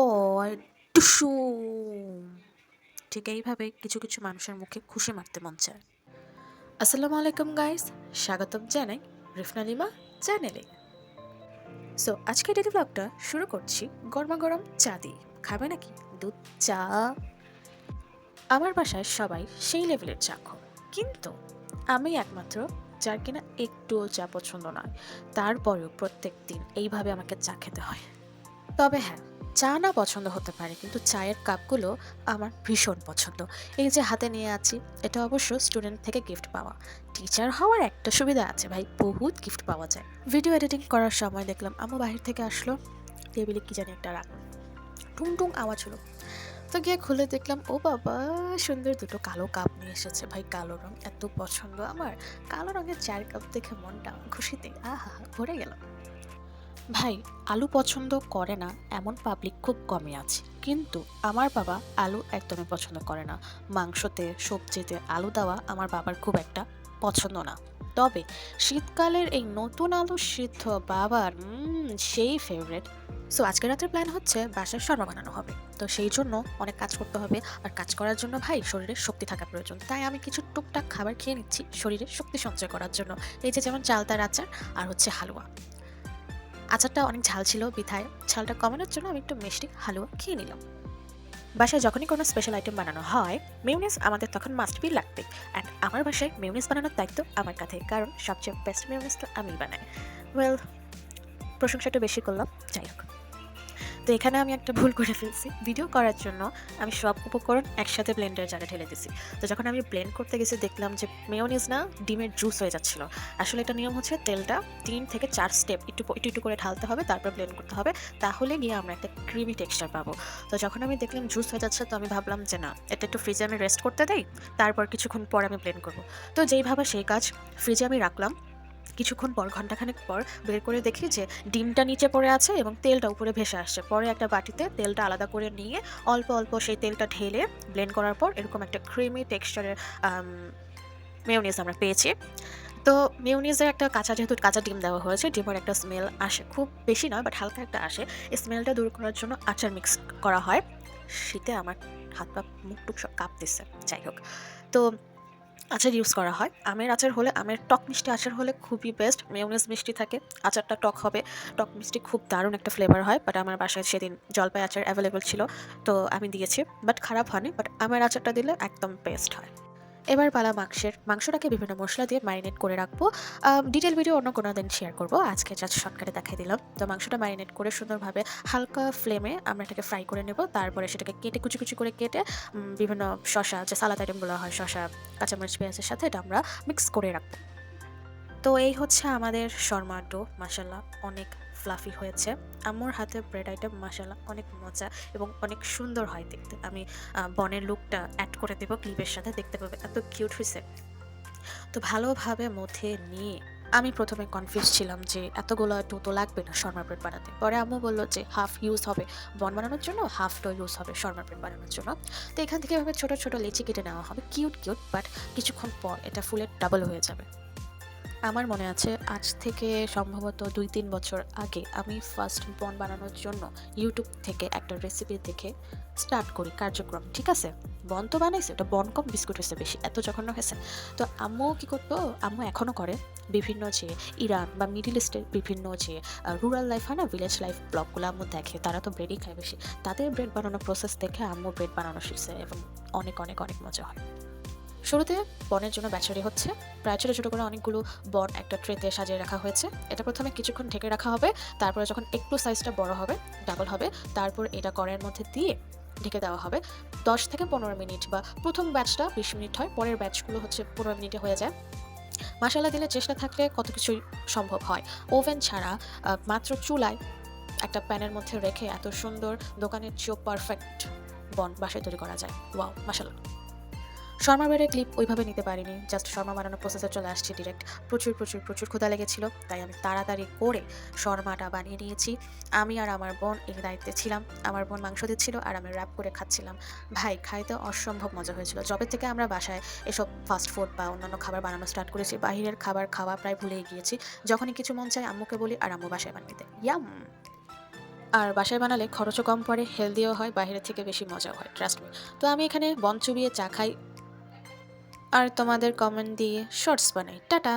ওই টুসুম ঠিক এইভাবে কিছু কিছু মানুষের মুখে খুশি মারতে মন চায়। আসসালামু আলাইকুম গাইস, স্বাগতম জানাই রিফনালিমা চ্যানেলে। সো আজকে ডেলি ব্লগটা শুরু করছি গরমা গরম চা দিয়ে। খাবে নাকি দুধ চা? আমার বাসায় সবাই সেই লেভেলের চা খায়, কিন্তু আমি একমাত্র যার কিনা একটুও চা পছন্দ নয়। তারপরেও প্রত্যেক দিন এইভাবে আমাকে চা খেতে হয়। তবে হ্যাঁ, চা না পছন্দ হতে পারে, কিন্তু চায়ের কাপগুলো আমার ভীষণ পছন্দ। এই যে হাতে নিয়ে আছি, এটা অবশ্য স্টুডেন্ট থেকে গিফট পাওয়া। টিচার হওয়ার একটা সুবিধা আছে ভাই, বহুত গিফট পাওয়া যায়। ভিডিও এডিটিং করার সময় দেখলাম আম্মু বাহির থেকে আসলো, টেবিলে কি জানি একটা রাখ, টুং টুং আওয়াজ হলো। তো গিয়ে খুলে দেখলাম ও বাবা, সুন্দর দুটো কালো কাপ নিয়ে এসেছে। ভাই কালো রং এত পছন্দ আমার, কালো রঙের চায়ের কাপ দেখে মনটা খুশিতে আহা ভরে গেল। ভাই, আলু পছন্দ করে না এমন পাবলিক খুব কমই আছে, কিন্তু আমার বাবা আলু একদমই পছন্দ করে না। মাংসতে সবজিতে আলু দেওয়া আমার বাবার খুব একটা পছন্দ না। তবে শীতকালের এই নতুন আলু সিদ্ধ বাবার সেই ফেভারেট। সো আজকে রাতের প্ল্যান হচ্ছে বাসায় শর্মা বানানো হবে। তো সেই জন্য অনেক কাজ করতে হবে, আর কাজ করার জন্য ভাই শরীরে শক্তি থাকা প্রয়োজন। তাই আমি কিছু টুকটাক খাবার খেয়ে নিচ্ছি শরীরে শক্তি সঞ্চয় করার জন্য। এই যে যেমন চালতার আচার আর হচ্ছে হালুয়া। আচারটা অনেক ঝাল ছিল, বিধায় ঝালটা কমানোর জন্য আমি একটু মিষ্টি হালুয়া খেয়ে নিলাম। বাসায় যখনই কোনো স্পেশাল আইটেম বানানো হয়, মিউনিস আমাদের তখন মাস্ট বি লাগবে। অ্যান্ড আমার বাসায় মিউনিস বানানোর দায়িত্ব আমার কাঁধে, কারণ সবচেয়ে বেস্ট মিউনিস তো আমিই বানাই। ওয়েল, প্রশংসা একটু বেশি করলাম, যাই হোক। তো এখানে আমি একটা ভুল করে ফেলছি। ভিডিও করার জন্য আমি সব উপকরণ একসাথে ব্লেন্ডার জারে ঢেলে দিছি। তো যখন আমি ব্লেন্ড করতে গেছি দেখলাম যে মেয়োনিজ না, ডিমের জুস হয়ে যাচ্ছিল। আসলে এটা নিয়ম হচ্ছে তেলটা ৩ থেকে ৪ স্টেপ একটু একটু একটু করে ঢালতে হবে, তারপর ব্লেন্ড করতে হবে। তাহলে গিয়ে আমরা একটা ক্রিমি টেক্সচার পাবো। তো যখন আমি দেখলাম জুস হয়ে যাচ্ছে, তো আমি ভাবলাম যে না, এটা একটু ফ্রিজে আমি রেস্ট করতে দেই, তারপর কিছুক্ষণ পর আমি ব্লেন্ড করব। তো যেই ভাবা সেই কাজ, ফ্রিজে আমি রাখলাম। কিছুক্ষণ পর, ঘন্টাখানেক পর বের করে দেখি যে ডিমটা নিচে পড়ে আছে এবং তেলটা উপরে ভেসে আসছে। পরে একটা বাটিতে তেলটা আলাদা করে নিয়ে অল্প অল্প সেই তেলটা ঢেলে ব্লেন্ড করার পর এরকম একটা ক্রিমি টেক্সচারের মেয়োনিজ আমরা পেয়েছি। তো মেয়োনিজের একটা কাঁচা, যেহেতু কাঁচা ডিম দেওয়া হয়েছে, ডিমের একটা স্মেল আসে, খুব বেশি নয় বাট হালকা একটা আসে। এই স্মেলটা দূর করার জন্য আচার মিক্স করা হয়। শীতে আমার হাত পা মুখ টুক সব কাঁপতেছে, যাই হোক। তো আচার ইউজ করা হয়। আমের আচার হলে, আমের টক মিষ্টি আচার হলে খুবই বেস্ট। মেয়োনিজ মিষ্টি থাকে, আচারটা টক হবে। টক মিষ্টি খুব দারুণ একটা ফ্লেভার হয়। বাট আমার বাসায় সেদিন জলপাই আচার অ্যাভেলেবল ছিল, তো আমি দিয়েছি। বাট খারাপ হয়নি, বাট আমের আচারটা দিলে একদম বেস্ট হয়। এবার পালা মাংসটাকে বিভিন্ন মশলা দিয়ে ম্যারিনেট করে রাখবো। ডিটেল ভিডিও অন্য কোনো দিন শেয়ার করবো, আজকে জাস্ট শর্টকাটে দেখাই দিলাম। তো মাংসটা ম্যারিনেট করে সুন্দরভাবে হালকা ফ্লেমে আমরা এটাকে ফ্রাই করে নেব। তারপরে সেটাকে কেটে কুচি কুচি করে কেটে বিভিন্ন শসা, যে সালাদ আইটেমগুলো হয়, শসা, কাঁচামরিচ, পেঁয়াজের সাথে এটা আমরা মিক্স করে রাখবো। তো এই হচ্ছে আমাদের শর্মা ডো। মাশাল্লাহ অনেক ফ্লাফি হয়েছে। আম্মুর হাতে ব্রেড আইটেম মাশাল্লাহ অনেক মজা এবং অনেক সুন্দর হয় দেখতে। আমি বনের লুকটা অ্যাড করে দেবো ক্লিপের সাথে, দেখতে পাবে এত কিউট হয়েছে। তো ভালোভাবে মথে নিয়ে আমি প্রথমে কনফিউজ ছিলাম যে এতগুলো ডো তো লাগবে না শর্মা ব্রেড বানাতে। পরে আম্মু বললো যে হাফ ইউজ হবে বন বানানোর জন্য, হাফ ডো ইউজ হবে শর্মা ব্রেড বানানোর জন্য। তো এখান থেকে এভাবে ছোটো ছোটো লেচি কেটে নেওয়া হবে, কিউট কিউট, বাট কিছুক্ষণ পর এটা ফুলের ডাবল হয়ে যাবে। আমার মনে আছে আজ থেকে সম্ভবত ২-৩ বছর আগে আমি ফার্স্ট বন বানানোর জন্য ইউটিউব থেকে একটা রেসিপি দেখে স্টার্ট করি কার্যক্রম, ঠিক আছে। বন তো বানাইছে, ওটা বন কম বিস্কুট হয়েছে বেশি, এত জঘন্য হয়েছে। তো আম্মু কি করতো, আম্মু এখনও করে, বিভিন্ন যে ইরান বা মিডিল ইস্টের বিভিন্ন যে রুরাল লাইফ হয় না, ভিলেজ লাইফ ব্লগগুলো আম্মু দেখে, তারা তো ব্রেডই খায় বেশি। তাদের ব্রেড বানানোর প্রসেস দেখে আম্মু ব্রেড বানানো শিখছে এবং অনেক অনেক অনেক মজা হয়। শুরুতে বনের জন্য ব্যাচারি হচ্ছে, প্রায় ছোটো ছোটো করে অনেকগুলো বন একটা ট্রেতে সাজিয়ে রাখা হয়েছে। এটা প্রথমে কিছুক্ষণ ঢেকে রাখা হবে, তারপরে যখন একটু সাইজটা বড় হবে, ডাবল হবে, তারপর এটা কড়াইয়ের মধ্যে দিয়ে ঢেকে দেওয়া হবে 10 থেকে 15 মিনিট, বা প্রথম ব্যাচটা 20 মিনিট হয়, পরের ব্যাচগুলো হচ্ছে 15 মিনিটে হয়ে যায়। মশলা দিলে চেষ্টা থাকলে কত কিছুই সম্ভব হয়। ওভেন ছাড়া মাত্র চুলায় একটা প্যানের মধ্যে রেখে এত সুন্দর, দোকানের চেয়েও পারফেক্ট বন বাসায় তৈরি করা যায়। ওয়াও, মাশাআল্লাহ। শর্মা ব্রেডের ক্লিপ ওইভাবে নিতে পারিনি, জাস্ট শর্মা বানানোর প্রসেসে চলে আসছি ডিরেক্ট। প্রচুর প্রচুর প্রচুর ক্ষুধা লেগেছিল, তাই আমি তাড়াতাড়ি করে শর্মাটা বানিয়ে নিয়েছি। আমি আর আমার বোন এই দায়িত্বে ছিলাম। আমার বোন মাংস দিচ্ছিল আর আমি র্যাপ করে খাচ্ছিলাম। ভাই, খাইতে অসম্ভব মজা হয়েছিল। যবে থেকে আমরা বাসায় এসব ফাস্ট ফুড বা অন্যান্য খাবার বানানো স্টার্ট করেছি, বাইরের খাবার খাওয়া প্রায় ভুলেই গিয়েছি। যখনই কিছু মন চায় আম্মুকে বলি আর আম্মু বাসায় বানিয়ে দেয়। ইয়াম! আর বাসায় বানালে খরচও কম পড়ে, হেলদিও হয়, বাইরের থেকে বেশি মজাও হয়, ট্রাস্ট মি। তো আমি এখানে বন চুবিয়ে চা খাই আর তোমাদের কমেন্ট দিয়ে শর্টস বানাই। টাটা।